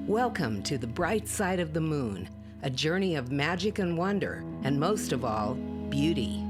Welcome to the bright side of the moon, a journey of magic and wonder, and most of all, beauty.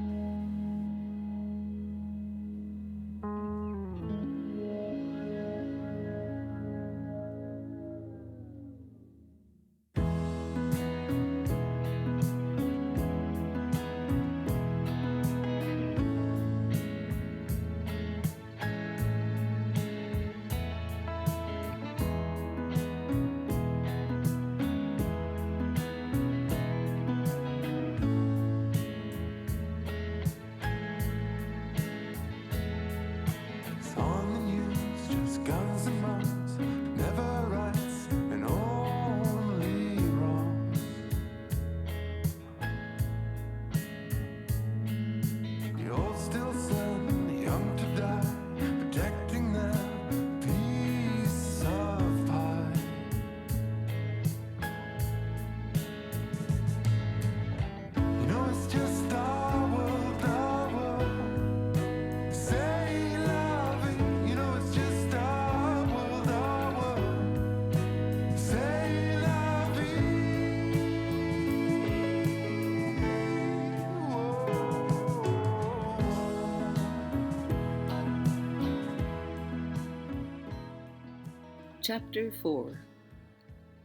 Chapter 4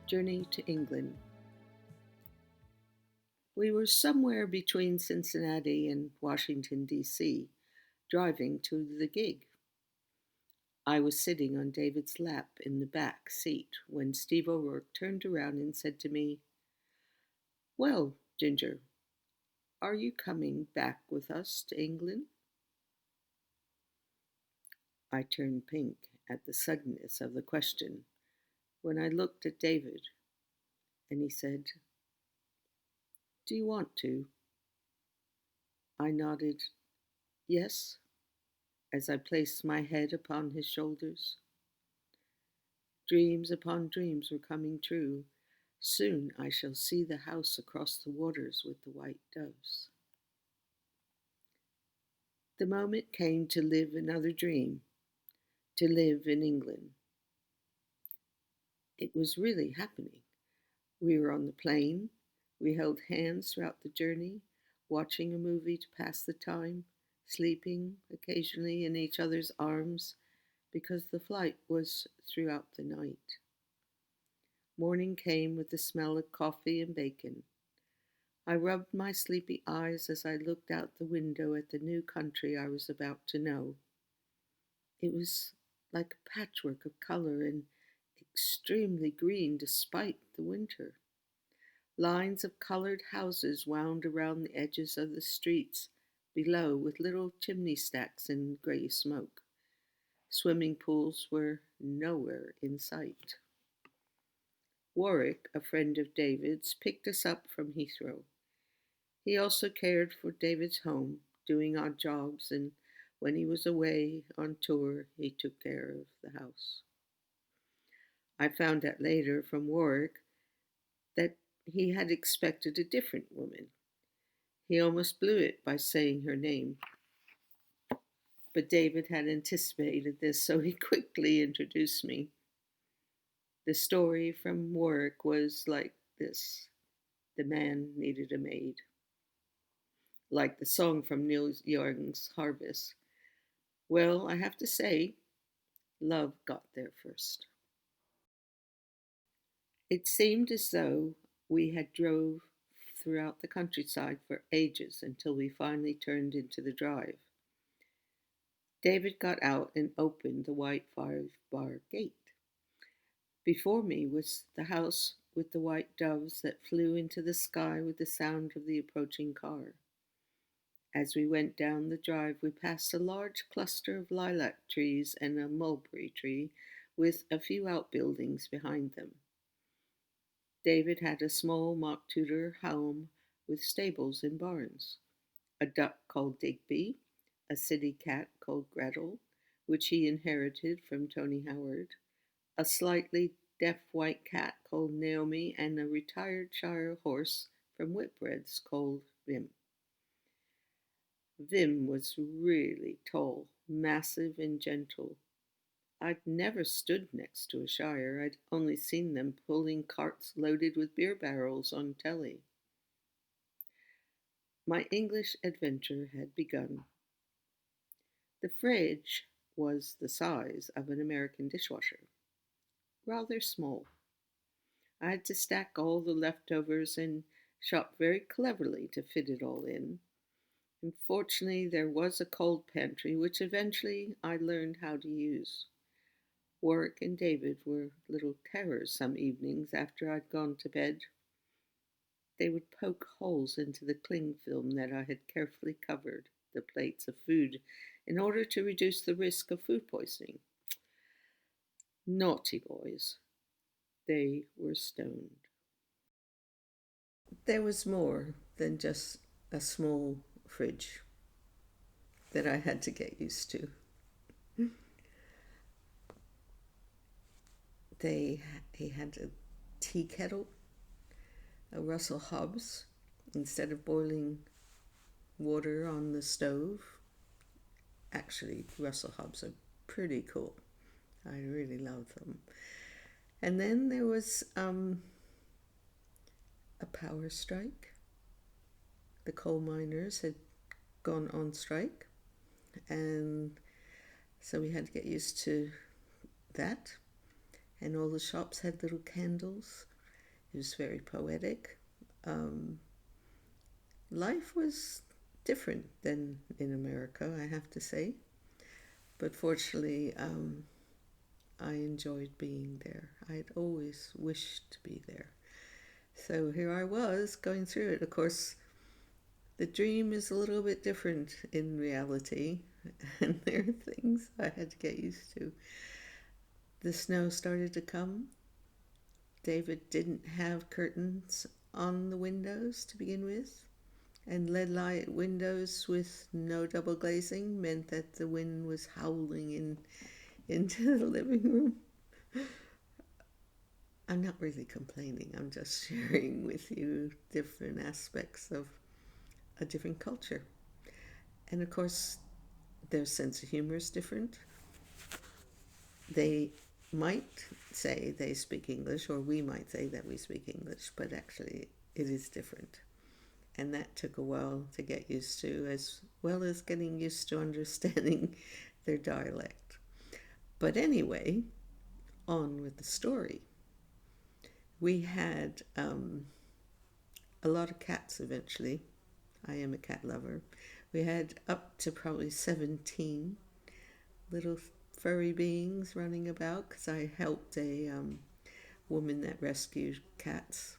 Journey to England. We were somewhere between Cincinnati and Washington, D.C., driving to the gig. I was sitting on David's lap in the back seat when Steve O'Rourke turned around and said to me, "Well, Ginger, are you coming back with us to England?" I turned pink at the suddenness of the question when I looked at David, and he said, "Do you want to?" I nodded, "Yes," as I placed my head upon his shoulders. Dreams upon dreams were coming true. Soon I shall see the house across the waters with the white doves. The moment came to live another dream, to live in England. It was really happening. We were on the plane. We held hands throughout the journey, watching a movie to pass the time, sleeping occasionally in each other's arms because the flight was throughout the night. Morning came with the smell of coffee and bacon. I rubbed my sleepy eyes as I looked out the window at the new country I was about to know. It was like a patchwork of color and extremely green despite the winter. Lines of colored houses wound around the edges of the streets below with little chimney stacks and gray smoke. Swimming pools were nowhere in sight. Warwick, a friend of David's, picked us up from Heathrow. He also cared for David's home, doing odd jobs, and when he was away on tour, he took care of the house. I found out later from Warwick that he had expected a different woman. He almost blew it by saying her name. But David had anticipated this, so he quickly introduced me. The story from Warwick was like this: the man needed a maid. Like the song from Neil Young's Harvest. Well, I have to say, love got there first. It seemed as though we had drove throughout the countryside for ages until we finally turned into the drive. David got out and opened the white 5-bar gate. Before me was the house with the white doves that flew into the sky with the sound of the approaching car. As we went down the drive, we passed a large cluster of lilac trees and a mulberry tree with a few outbuildings behind them. David had a small mock Tudor home with stables and barns, a duck called Digby, a city cat called Gretel, which he inherited from Tony Howard, a slightly deaf white cat called Naomi, and a retired Shire horse from Whitbread's called Vim. Vim was really tall, massive, and gentle. I'd never stood next to a shire. I'd only seen them pulling carts loaded with beer barrels on telly. My English adventure had begun. The fridge was the size of an American dishwasher, rather small. I had to stack all the leftovers and shop very cleverly to fit it all in. Unfortunately, there was a cold pantry, which eventually I learned how to use. Warwick and David were little terrors some evenings after I'd gone to bed. They would poke holes into the cling film that I had carefully covered the plates of food in order to reduce the risk of food poisoning. Naughty boys. They were stoned. There was more than just a small fridge that I had to get used to. He had a tea kettle, a Russell Hobbs. Instead of boiling water on the stove, actually, Russell Hobbs are pretty cool. I really love them. And then there was a power strike. The coal miners had gone on strike, and so we had to get used to that. And all the shops had little candles. It was very poetic. Life was different than in America, I have to say. But fortunately, I enjoyed being there. I'd always wished to be there. So here I was going through it. Of course, the dream is a little bit different in reality, and there are things I had to get used to. The snow started to come. David didn't have curtains on the windows to begin with, and lead light windows with no double glazing meant that the wind was howling into the living room. I'm not really complaining, I'm just sharing with you different aspects of a different culture. And of course, their sense of humor is different. They might say they speak English, or we might say that we speak English, but actually it is different. And that took a while to get used to, as well as getting used to understanding their dialect. But anyway, on with the story. We had a lot of cats eventually. I am a cat lover. We had up to probably 17 little furry beings running about because I helped a woman that rescued cats.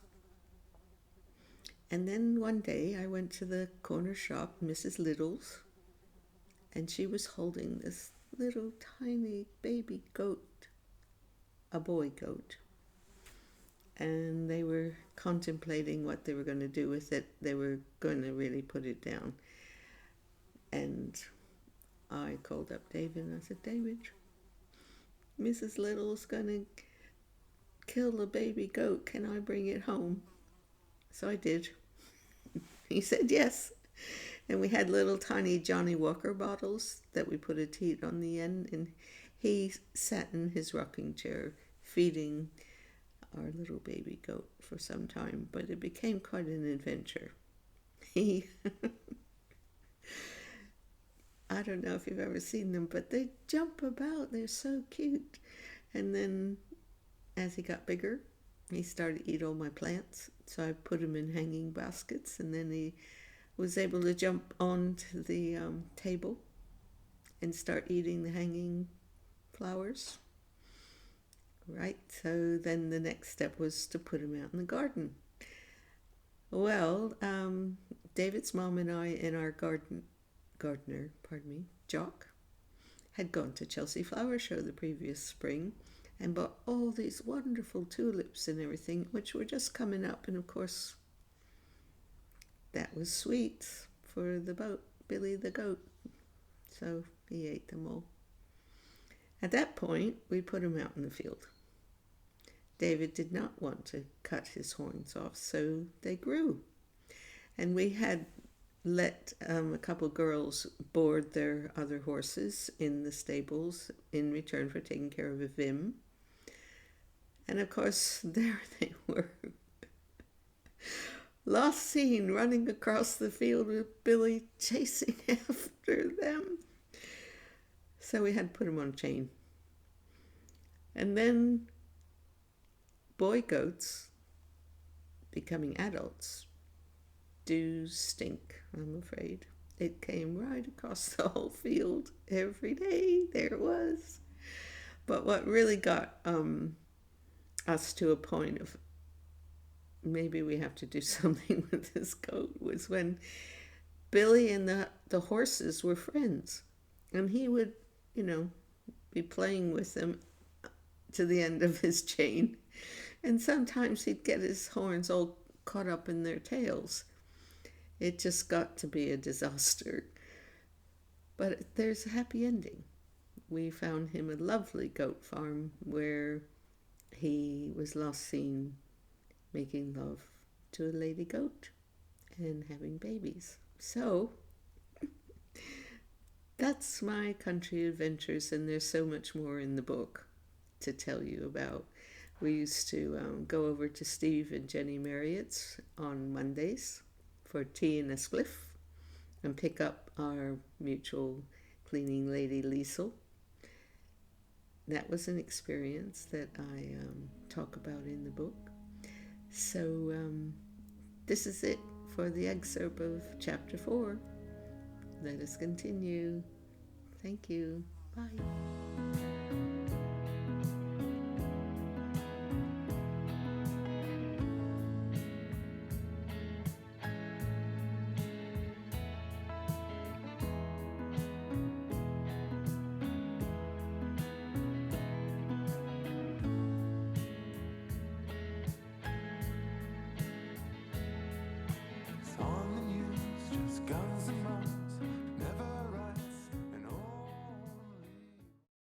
And then one day I went to the corner shop, Mrs. Little's, and she was holding this little tiny baby goat, a boy goat. And they were contemplating what they were going to do with it. They were going to really put it down. And I called up David and I said, David, Mrs. Little's going to kill the baby goat. Can I bring it home? So I did. He said yes. And we had little tiny Johnny Walker bottles that we put a teat on the end. And he sat in his rocking chair feeding our little baby goat for some time. But it became quite an adventure. He... I don't know if you've ever seen them, but they jump about. They're so cute. And then as he got bigger, he started to eat all my plants. So I put him in hanging baskets, and then he was able to jump onto the table and start eating the hanging flowers. Right, so then the next step was to put him out in the garden. Well, David's mom and I and our gardener, Jock, had gone to Chelsea Flower Show the previous spring and bought all these wonderful tulips and everything, which were just coming up. And of course, that was sweet for the Billy the goat. So he ate them all. At that point, we put him out in the field. David did not want to cut his horns off, so they grew. And we had let a couple girls board their other horses in the stables in return for taking care of a Vim. And of course, there they were, last seen running across the field with Billy chasing after them. So we had to put him on a chain. And then boy goats, becoming adults, do stink, I'm afraid. It came right across the whole field every day. There it was. But what really got us to a point of maybe we have to do something with this goat was when Billy and the horses were friends. And he would, be playing with them to the end of his chain. And sometimes he'd get his horns all caught up in their tails. It just got to be a disaster. But there's a happy ending. We found him a lovely goat farm where he was last seen making love to a lady goat and having babies. So that's my country adventures, and there's so much more in the book to tell you about. We used to go over to Steve and Jenny Marriott's on Mondays for tea and a spliff and pick up our mutual cleaning lady, Liesel. That was an experience that I talk about in the book. So this is it for the excerpt of Chapter 4. Let us continue. Thank you. Bye.